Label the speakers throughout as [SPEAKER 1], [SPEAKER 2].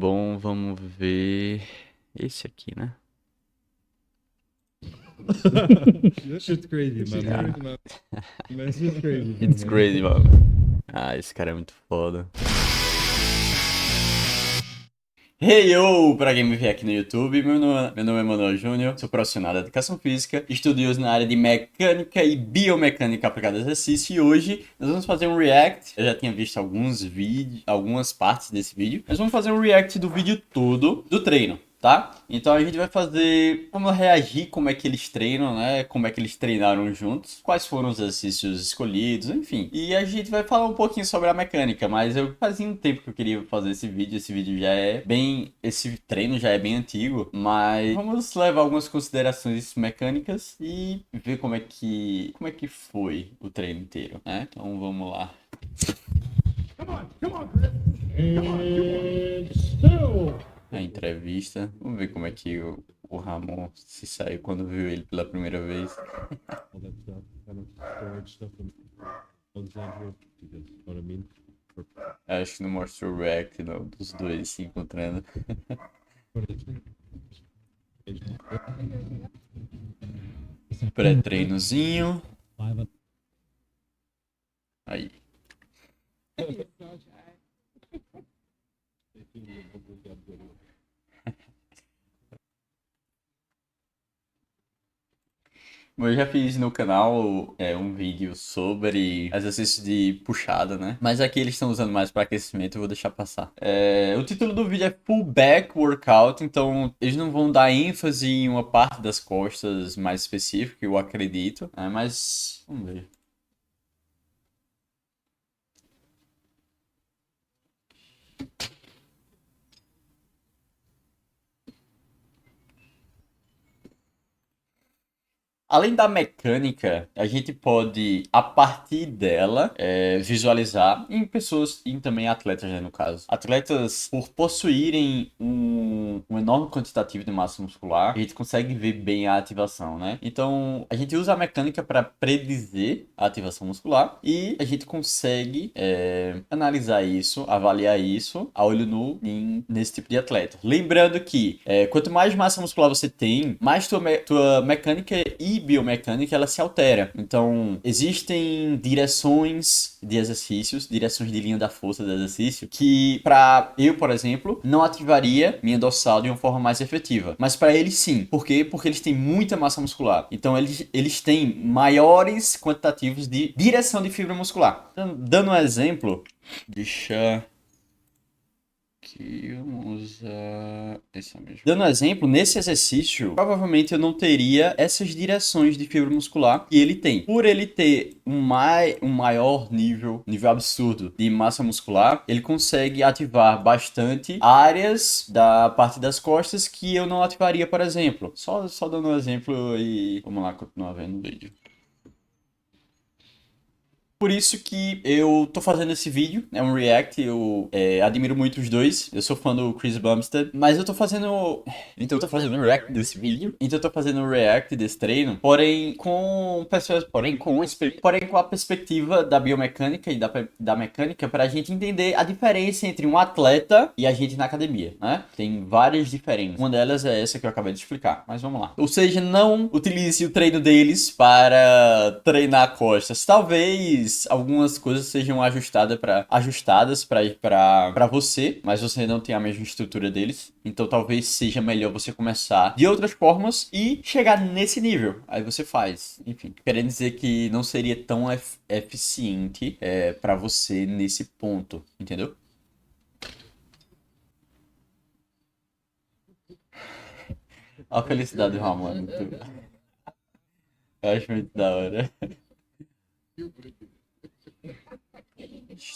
[SPEAKER 1] Bom, vamos ver esse aqui, né?
[SPEAKER 2] That shit's crazy, my man. That's just crazy, my
[SPEAKER 1] It's
[SPEAKER 2] man.
[SPEAKER 1] crazy, mano. Ah, esse cara é muito foda. Hey yo! Pra quem me vê aqui no YouTube, meu nome é Manuel Júnior, sou profissional da educação física, estudioso na área de mecânica e biomecânica aplicada a exercício, e hoje nós vamos fazer um react. Eu já tinha visto alguns vídeos, algumas partes desse vídeo, mas vamos fazer um react do vídeo todo do treino. Tá? Então a gente vai fazer como reagir, como é que eles treinam, né? Como é que eles treinaram juntos, quais foram os exercícios escolhidos, enfim. E a gente vai falar um pouquinho sobre a mecânica, mas eu fazia um tempo que eu queria fazer esse vídeo já é bem, esse treino já é bem antigo, mas vamos levar algumas considerações mecânicas e ver como é que foi o treino inteiro, né? Então vamos lá.
[SPEAKER 2] Come on, Chris. And still.
[SPEAKER 1] A entrevista. Vamos ver como é que o Ramon se saiu quando viu ele pela primeira vez.
[SPEAKER 2] All that stuff, kind of storage stuff in Alexandria, because you know what I mean?
[SPEAKER 1] Acho que não mostrou o react não, dos dois se encontrando.
[SPEAKER 2] What is it?
[SPEAKER 1] Pré-treinozinho.
[SPEAKER 2] Live.
[SPEAKER 1] Aí. Eu já fiz no canal um vídeo sobre exercício de puxada, né? Mas aqui eles estão usando mais para aquecimento, eu vou deixar passar. O título do vídeo é Full Back Workout, então eles não vão dar ênfase em uma parte das costas mais específica, eu acredito, né? Mas vamos ver. Além da mecânica, a gente pode, a partir dela, visualizar em pessoas e também atletas, né, no caso. Atletas, por possuírem um enorme quantitativo de massa muscular, a gente consegue ver bem a ativação, né? Então, a gente usa a mecânica para predizer a ativação muscular e a gente consegue analisar isso, avaliar isso a olho nu nesse tipo de atleta. Lembrando que quanto mais massa muscular você tem, mais tua mecânica e biomecânica ela se altera. Então, existem direções de exercícios, direções de linha da força do exercício, que para eu, por exemplo, não ativaria minha dorsal de uma forma mais efetiva. Mas para eles sim. Por quê? Porque eles têm muita massa muscular. Então, eles têm maiores quantitativos de direção de fibra muscular. Então, dando um exemplo, deixa aqui, vamos usar esse mesmo. Dando um exemplo, nesse exercício, provavelmente eu não teria essas direções de fibra muscular que ele tem. Por ele ter um maior nível absurdo de massa muscular, ele consegue ativar bastante áreas da parte das costas que eu não ativaria, por exemplo. Só dando um exemplo e vamos lá continuar vendo o vídeo. Por isso que eu tô fazendo esse vídeo, é um react, eu admiro muito os dois, eu sou fã do Chris Bumstead, mas eu tô fazendo... Então eu tô fazendo um react desse vídeo, então eu tô fazendo um react desse treino, porém com pessoas, porém com a perspectiva da biomecânica e da mecânica pra gente entender a diferença entre um atleta e a gente na academia, né? Tem várias diferenças, uma delas é essa que eu acabei de explicar, mas vamos lá. Ou seja, não utilize o treino deles para treinar costas, talvez algumas coisas sejam ajustadas para você, mas você não tem a mesma estrutura deles. Então talvez seja melhor você começar de outras formas e chegar nesse nível. Aí você faz. Enfim, querendo dizer que não seria tão eficiente para você nesse ponto, entendeu? A felicidade do Ramon é muito... Eu acho muito da hora.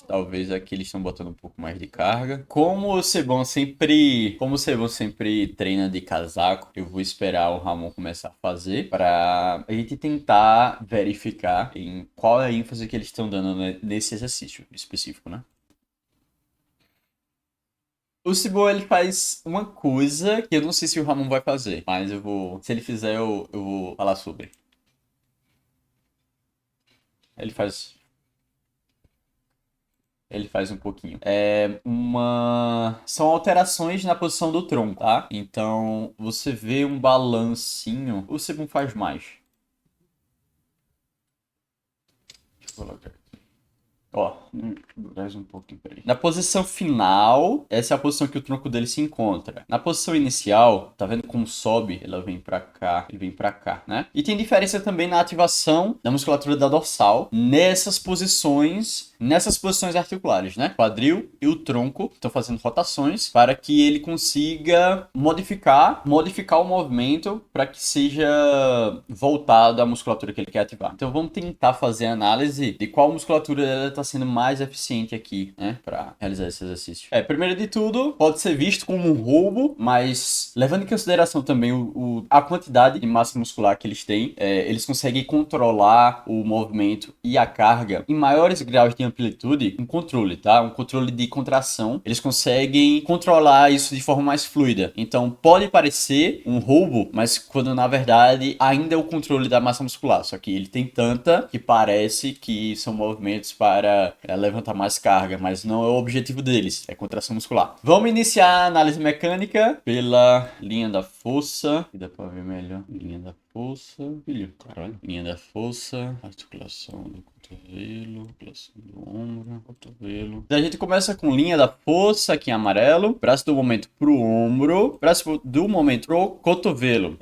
[SPEAKER 1] Talvez aqui eles estão botando um pouco mais de carga. Como o Sebon sempre treina de casaco, eu vou esperar o Ramon começar a fazer para a gente tentar verificar em qual é a ênfase que eles estão dando nesse exercício específico, né? O Sebon ele faz uma coisa que eu não sei se o Ramon vai fazer, mas se ele fizer, eu vou falar sobre. Ele faz ele faz um pouquinho. São alterações na posição do tronco, tá? Então, você vê um balancinho. O Sebum faz mais. Deixa eu colocar. Ó, traz um pouquinho, peraí. Na posição final, essa é a posição que o tronco dele se encontra. Na posição inicial, tá vendo como sobe? Ela vem pra cá, ele vem pra cá, né? E tem diferença também na ativação da musculatura da dorsal nessas posições articulares, né? O quadril e o tronco estão fazendo rotações para que ele consiga modificar o movimento para que seja voltado à musculatura que ele quer ativar. Então vamos tentar fazer a análise de qual musculatura ela está sendo mais eficiente aqui, né? Para realizar esse exercício. Primeiro de tudo, pode ser visto como um roubo, mas levando em consideração também a quantidade de massa muscular que eles têm, eles conseguem controlar o movimento e a carga em maiores graus de amplitude, um controle, tá? Um controle de contração. Eles conseguem controlar isso de forma mais fluida. Então, pode parecer um roubo, mas quando na verdade ainda é o controle da massa muscular. Só que ele tem tanta que parece que são movimentos para levantar mais carga, mas não é o objetivo deles, é contração muscular. Vamos iniciar a análise mecânica pela linha da força. Dá pra ver melhor. Linha da força. Caralho. Linha da força. Articulação do cotovelo. Articulação do ombro. Cotovelo. Então a gente começa com linha da força aqui em amarelo. Braço do momento pro ombro. Braço do momento pro cotovelo.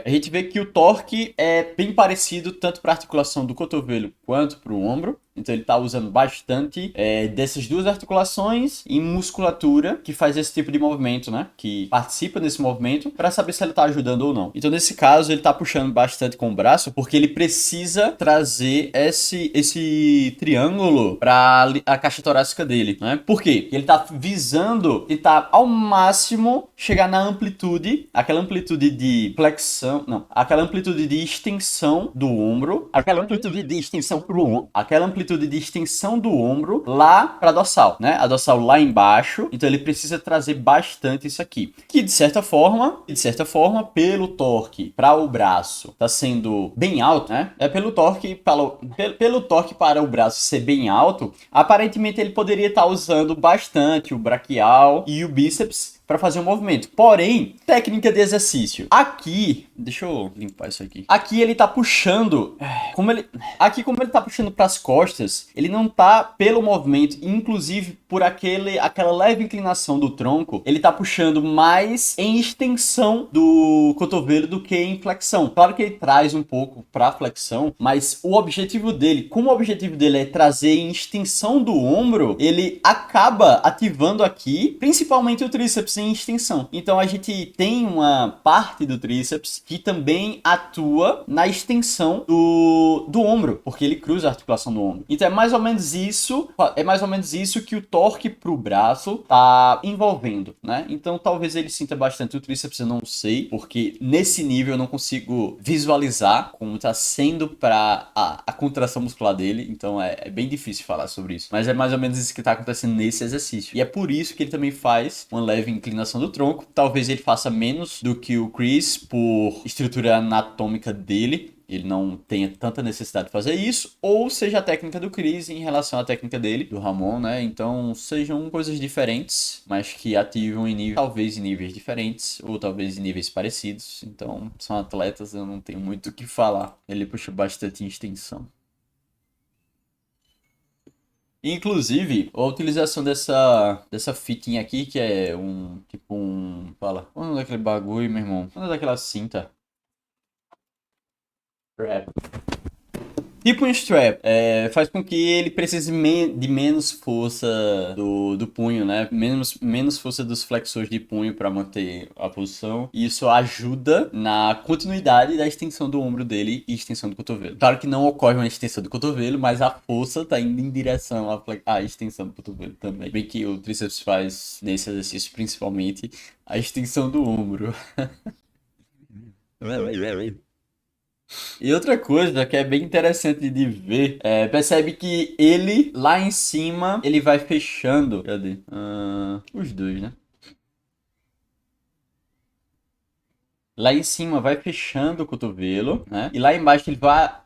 [SPEAKER 1] A gente vê que o torque é bem parecido tanto para a articulação do cotovelo quanto pro ombro. Então ele está usando bastante dessas duas articulações e musculatura que faz esse tipo de movimento, né? Que participa desse movimento para saber se ele está ajudando ou não. Então nesse caso ele está puxando bastante com o braço porque ele precisa trazer esse triângulo para a caixa torácica dele, né? Por quê? Porque ele está visando tentar ao máximo chegar na amplitude, aquela amplitude de flexão, não, aquela amplitude de extensão do ombro, aquela amplitude de extensão pro ombro, aquela amplitude de extensão do ombro lá para a dorsal, né? A dorsal lá embaixo. Então ele precisa trazer bastante isso aqui. Que de certa forma, pelo torque para o braço tá sendo bem alto, né? Pelo torque para o braço ser bem alto, aparentemente ele poderia estar usando bastante o braquial e o bíceps para fazer um movimento. Porém, técnica de exercício. Aqui, deixa eu limpar isso aqui. Aqui ele tá puxando, como ele tá puxando para as costas, ele não tá pelo movimento, inclusive por aquela leve inclinação do tronco, ele tá puxando mais em extensão do cotovelo do que em flexão. Claro que ele traz um pouco para flexão, mas como o objetivo dele é trazer em extensão do ombro, ele acaba ativando aqui, principalmente o tríceps em extensão. Então a gente tem uma parte do tríceps que também atua na extensão do ombro, porque ele cruza a articulação do ombro. Então é mais ou menos isso que o torque pro braço tá envolvendo, né? Então talvez ele sinta bastante o tríceps, eu não sei, porque nesse nível eu não consigo visualizar como tá sendo para a contração muscular dele, então é bem difícil falar sobre isso. Mas é mais ou menos isso que tá acontecendo nesse exercício. E é por isso que ele também faz uma leve inclinação do tronco. Talvez ele faça menos do que o Chris por estrutura anatômica dele. Ele não tenha tanta necessidade de fazer isso, ou seja a técnica do Chris em relação à técnica dele, do Ramon, né? Então sejam coisas diferentes, mas que ativam talvez em níveis diferentes, ou talvez em níveis parecidos. Então são atletas, eu não tenho muito o que falar. Ele puxa bastante em extensão. Inclusive, a utilização dessa fitinha aqui, que é fala, quando é daquele bagulho, meu irmão? Quando é daquela cinta? Strap. Tipo um strap, faz com que ele precise de menos força do punho, né? Menos força dos flexores de punho para manter a posição. E isso ajuda na continuidade da extensão do ombro dele e extensão do cotovelo. Claro que não ocorre uma extensão do cotovelo, mas a força tá indo em direção à extensão do cotovelo também. Bem que o tríceps faz nesse exercício principalmente a extensão do ombro. E outra coisa que é bem interessante de ver, percebe que ele, lá em cima, ele vai fechando. Cadê? Os dois, né? Lá em cima vai fechando o cotovelo, né? E lá embaixo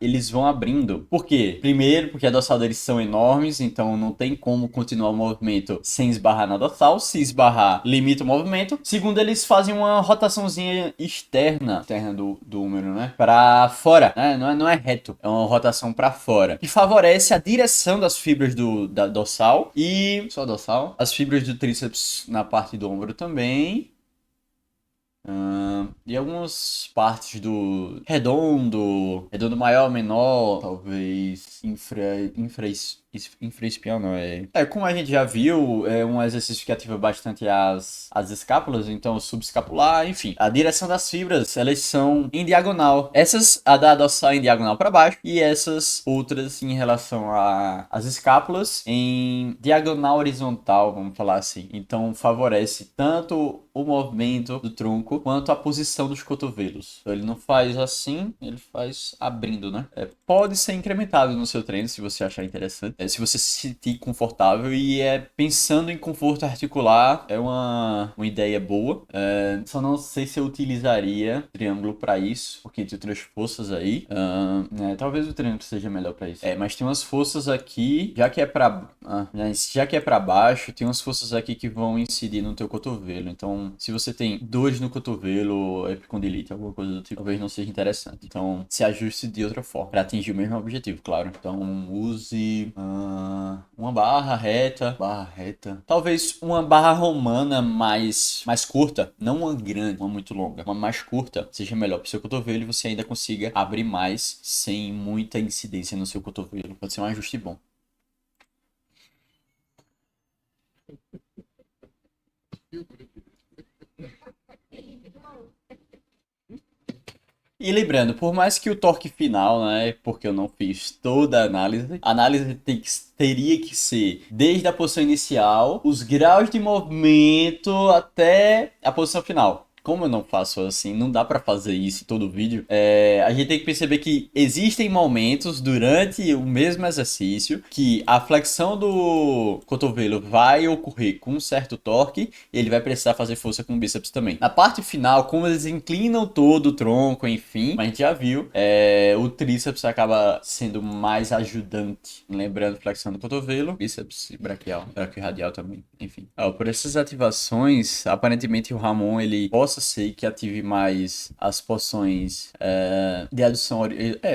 [SPEAKER 1] eles vão abrindo. Por quê? Primeiro, porque a dorsal deles são enormes, então não tem como continuar o movimento sem esbarrar na dorsal. Se esbarrar, limita o movimento. Segundo, eles fazem uma rotaçãozinha externa do húmero, né? Pra fora, né? Não é reto, é uma rotação pra fora. Que favorece a direção das fibras da dorsal e... Só dorsal. As fibras do tríceps na parte do ombro também. E algumas partes do redondo maior, menor, talvez infraespial, não é? Como a gente já viu, é um exercício que ativa bastante as escápulas, então subescapular, enfim. A direção das fibras, elas são em diagonal. A da dorsal em diagonal para baixo e essas outras em relação às escápulas em diagonal horizontal, vamos falar assim. Então favorece tanto o movimento do tronco quanto a posição dos cotovelos. Então, ele não faz assim, ele faz abrindo, né? Pode ser incrementado no seu treino se você achar interessante. Se você se sentir confortável e pensando em conforto articular, é uma ideia boa. Só não sei se eu utilizaria triângulo para isso, porque tem outras forças aí. Talvez o triângulo seja melhor para isso. Mas tem umas forças aqui, já que é para baixo, tem umas forças aqui que vão incidir no teu cotovelo. Então, se você tem dores no cotovelo, epicondilite, alguma coisa do tipo, talvez não seja interessante. Então, se ajuste de outra forma, para atingir o mesmo objetivo, claro. Então, use uma barra reta. Talvez uma barra romana mais curta, não uma grande, uma muito longa, uma mais curta, seja melhor para o seu cotovelo e você ainda consiga abrir mais sem muita incidência no seu cotovelo. Pode ser um ajuste bom. E lembrando, por mais que o torque final, né, porque eu não fiz toda a análise teria que ser desde a posição inicial, os graus de movimento até a posição final. Como eu não faço assim, não dá pra fazer isso em todo vídeo. A gente tem que perceber que existem momentos durante o mesmo exercício que a flexão do cotovelo vai ocorrer com um certo torque e ele vai precisar fazer força com o bíceps também. Na parte final, como eles inclinam todo o tronco, enfim, a gente já viu, o tríceps acaba sendo mais ajudante. Lembrando, flexão do cotovelo, bíceps e braquial radial também, enfim. Por essas ativações, aparentemente o Ramon, ele possa ser que ative mais as porções de adução,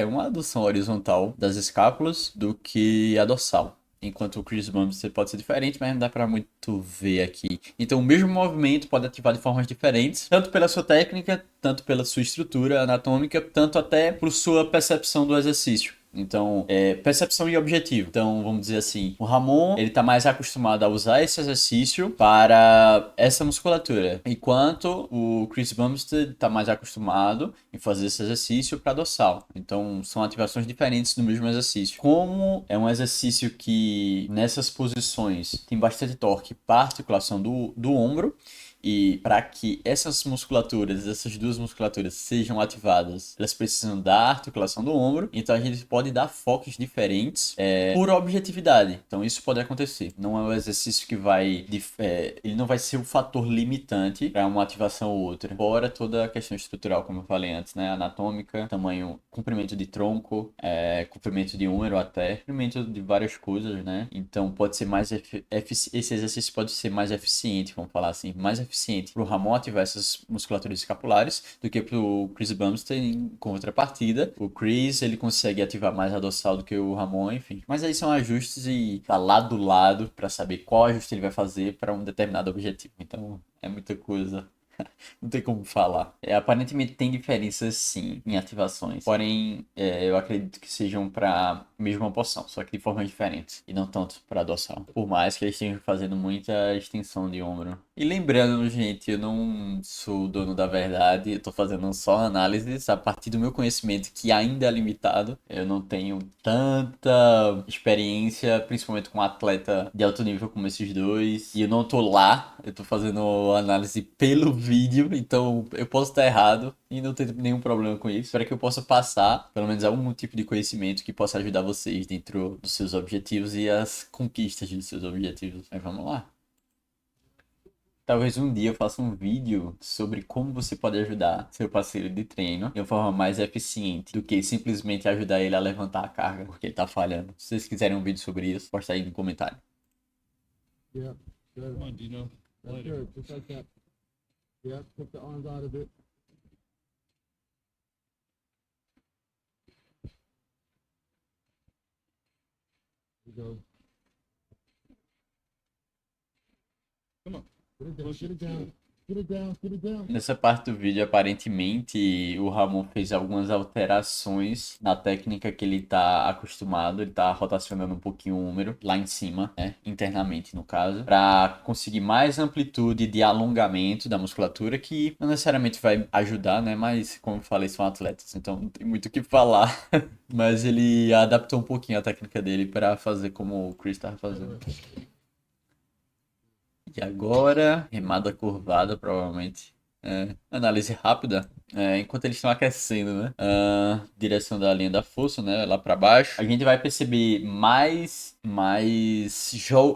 [SPEAKER 1] uma adução horizontal das escápulas do que a dorsal. Enquanto o Chris Bumstead pode ser diferente, mas não dá pra muito ver aqui. Então o mesmo movimento pode ativar de formas diferentes, tanto pela sua técnica, tanto pela sua estrutura anatômica, tanto até por sua percepção do exercício. Então, percepção e objetivo. Então, vamos dizer assim, o Ramon, ele tá mais acostumado a usar esse exercício para essa musculatura, enquanto o Chris Bumstead tá mais acostumado em fazer esse exercício para dorsal. Então, são ativações diferentes do mesmo exercício. Como é um exercício que, nessas posições, tem bastante torque para articulação do ombro, e para que essas duas musculaturas sejam ativadas, elas precisam da articulação do ombro. Então a gente pode dar focos diferentes por objetividade. Então isso pode acontecer. Não é um exercício que ele não vai ser o fator limitante para uma ativação ou outra. Fora toda a questão estrutural, como eu falei antes, né? Anatômica, tamanho, comprimento de tronco, comprimento de húmero até, comprimento de várias coisas, né? Então pode ser mais esse exercício pode ser mais eficiente, vamos falar assim, mais eficiente para o Ramon ativar essas musculaturas escapulares do que para o Chris Bumstead em contrapartida. O Chris, ele consegue ativar mais a dorsal do que o Ramon, enfim. Mas aí são ajustes e tá lado do lado para saber qual ajuste ele vai fazer para um determinado objetivo. Então, é muita coisa. Não tem como falar. Aparentemente tem diferenças sim em ativações. Porém, eu acredito que sejam para mesma porção, só que de formas diferentes. E não tanto para dorsal. Por mais que eles estejam fazendo muita extensão de ombro. E lembrando, gente, eu não sou o dono da verdade. Eu tô fazendo só análises a partir do meu conhecimento, que ainda é limitado. Eu não tenho tanta experiência, principalmente com um atleta de alto nível como esses dois. E eu não tô lá. Eu tô fazendo análise pelo vídeo, então eu posso estar errado e não ter nenhum problema com isso. Espero que eu possa passar, pelo menos, algum tipo de conhecimento que possa ajudar vocês dentro dos seus objetivos e as conquistas dos seus objetivos. Mas vamos lá. Talvez um dia eu faça um vídeo sobre como você pode ajudar seu parceiro de treino de uma forma mais eficiente do que simplesmente ajudar ele a levantar a carga porque ele tá falhando. Se vocês quiserem um vídeo sobre isso, posta aí no comentário.
[SPEAKER 2] Yeah. Good. Come on, Dino. That's good. Just like that. Yeah. Put the arms out of it. There you go. Come on. Get it down. Get it down. Get it down. Get it down.
[SPEAKER 1] Nessa parte do vídeo, aparentemente, o Ramon fez algumas alterações na técnica que ele tá acostumado. Ele tá rotacionando um pouquinho o número lá em cima, né? Internamente, no caso, para conseguir mais amplitude de alongamento da musculatura, que não necessariamente vai ajudar, né? Mas, como eu falei, são atletas, então não tem muito o que falar. Mas ele adaptou um pouquinho a técnica dele para fazer como o Chris tava fazendo. E agora, remada curvada, provavelmente. Análise rápida. Enquanto eles estão aquecendo, né? Direção da linha da força, né? Lá para baixo. A gente vai perceber mais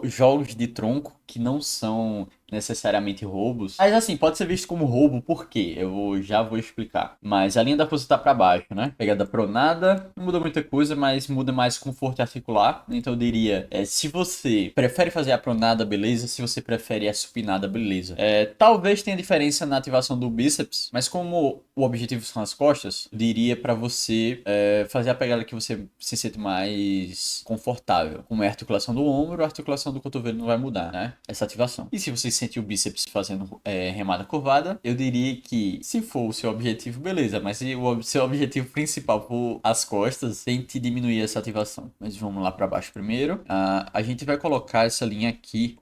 [SPEAKER 1] jogos de tronco que não são necessariamente roubos. Mas assim, pode ser visto como roubo, por quê? Já vou explicar. Mas a linha da força tá para baixo, né? Pegada pronada, não muda muita coisa, mas muda mais conforto articular. Então eu diria, se você prefere fazer a pronada, beleza. Se você prefere a supinada, beleza. Talvez tenha diferença na ativação do bíceps, mas como o objetivo são as costas, eu diria para você fazer a pegada que você se sente mais confortável. Como é a articulação do ombro, a articulação do cotovelo não vai mudar, né? Essa ativação. E se você sente o bíceps fazendo remada curvada, eu diria que se for o seu objetivo, beleza. Mas se o seu objetivo principal for as costas, tente diminuir essa ativação. Mas vamos lá para baixo primeiro. A gente vai colocar essa linha aqui.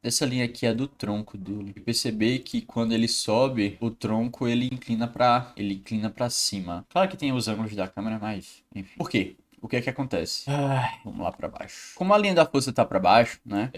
[SPEAKER 1] Essa linha aqui é do tronco dele. E perceber que quando ele sobe, o tronco ele inclina para cima. Claro que tem os ângulos da câmera, mas enfim. Por quê? O que é que acontece? Vamos lá para baixo. Como a linha da força tá para baixo, né?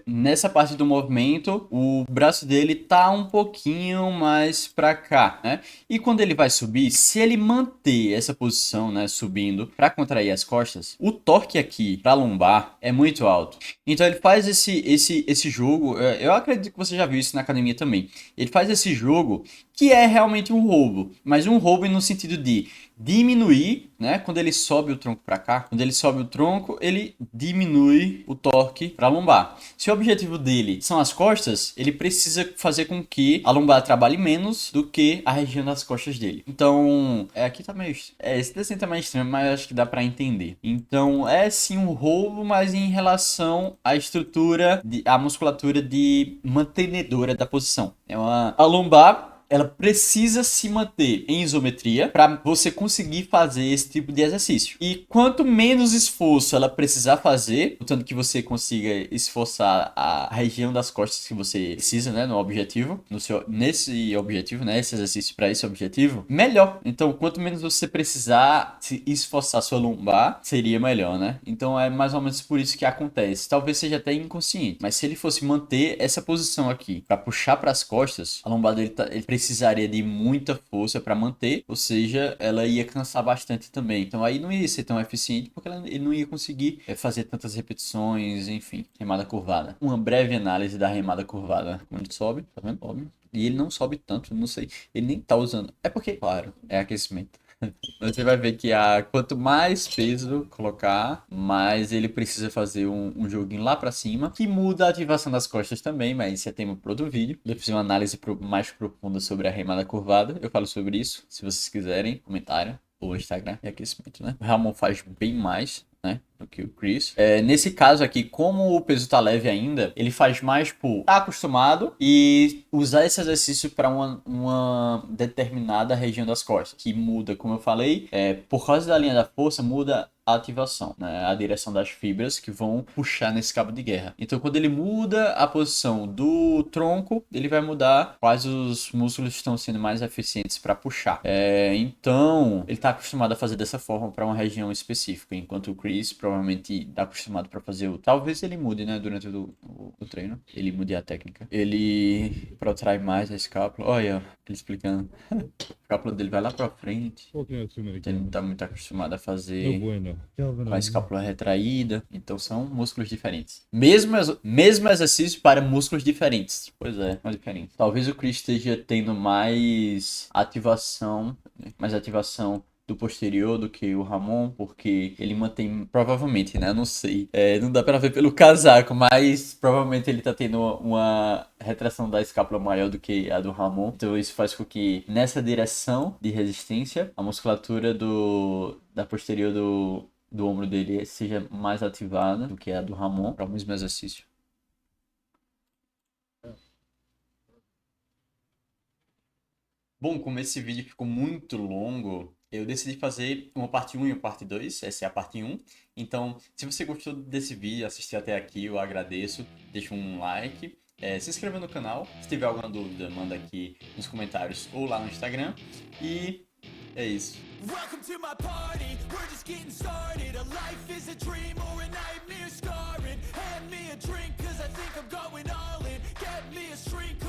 [SPEAKER 1] Nessa parte do movimento, o braço dele tá um pouquinho mais para cá, né? E quando ele vai subir, se ele manter essa posição, né, subindo para contrair as costas, o torque aqui para lombar é muito alto. Então ele faz esse jogo, eu acredito que você já viu isso na academia também. Ele faz esse jogo que é realmente um roubo, mas um roubo no sentido de diminuir, né? Quando ele sobe o tronco para cá, quando ele sobe o tronco, ele diminui o torque para a lombar. Se o objetivo dele são as costas, ele precisa fazer com que a lombar trabalhe menos do que a região das costas dele. Então, aqui tá meio... esse desenho tá meio estranho, mas acho que dá para entender. Então, é sim um roubo, mas em relação à estrutura, à musculatura de mantenedora da posição. A lombar, ela precisa se manter em isometria para você conseguir fazer esse tipo de exercício. E quanto menos esforço ela precisar fazer, portanto que você consiga esforçar a região das costas que você precisa, né, no objetivo, nesse objetivo, né, esse exercício para esse objetivo, melhor. Então, quanto menos você precisar se esforçar sua lombar, seria melhor, né? Então, é mais ou menos por isso que acontece. Talvez seja até inconsciente, mas se ele fosse manter essa posição aqui para puxar para as costas, a lombar dele ele precisaria de muita força para manter, ou seja, ela ia cansar bastante também. Então aí não ia ser tão eficiente porque ele não ia conseguir fazer tantas repetições, enfim, remada curvada. Uma breve análise da remada curvada. Como ele sobe, tá vendo? Óbvio. E ele não sobe tanto, não sei. Ele nem tá usando. É porque, claro, é aquecimento. Você vai ver que quanto mais peso colocar, mais ele precisa fazer um joguinho lá pra cima, que muda a ativação das costas também, mas isso é tema para outro vídeo. Eu fiz uma análise mais profunda sobre a remada curvada, eu falo sobre isso, se vocês quiserem, comentário ou Instagram e aquecimento, né? O Ramon faz bem mais, né, do que o Chris. Nesse caso aqui, como o peso tá leve ainda, ele faz mais por tá acostumado e usar esse exercício para uma determinada região das costas, que muda, como eu falei, por causa da linha da força, muda a ativação, né? A direção das fibras que vão puxar nesse cabo de guerra. Então, quando ele muda a posição do tronco, ele vai mudar quais os músculos estão sendo mais eficientes para puxar. Então, ele está acostumado a fazer dessa forma para uma região específica, enquanto o Chris provavelmente está acostumado para fazer talvez ele mude, né, durante o treino. Ele mude a técnica. Ele protrai mais a escápula. Olha, Ele explicando. A escápula dele vai lá pra frente.
[SPEAKER 3] Walking out 2 minutes.
[SPEAKER 1] Ele não tá muito acostumado a
[SPEAKER 3] No
[SPEAKER 1] fazer
[SPEAKER 3] bueno. Calvin,
[SPEAKER 1] com a escápula retraída. Então são músculos diferentes. Mesmo exercício para músculos diferentes. Pois é, mas diferente. Talvez o Chris esteja tendo mais ativação do posterior do que o Ramon, porque ele mantém, provavelmente, né? Eu não sei. Não dá pra ver pelo casaco, mas provavelmente ele tá tendo uma retração da escápula maior do que a do Ramon. Então isso faz com que nessa direção de resistência, a musculatura da posterior do ombro dele seja mais ativada do que a do Ramon para o mesmo exercício. Bom, como esse vídeo ficou muito longo, eu decidi fazer uma parte 1 e uma parte 2. Essa é a parte 1. Então, se você gostou desse vídeo, assistiu até aqui, eu agradeço. Deixa um like. Se inscreva no canal. Se tiver alguma dúvida, manda aqui nos comentários ou lá no Instagram. E é isso. Welcome to my party, we're just getting started. A life is a dream or a nightmare scarring. Hand me a drink, cause I think I'm going all in. Get me a shrink.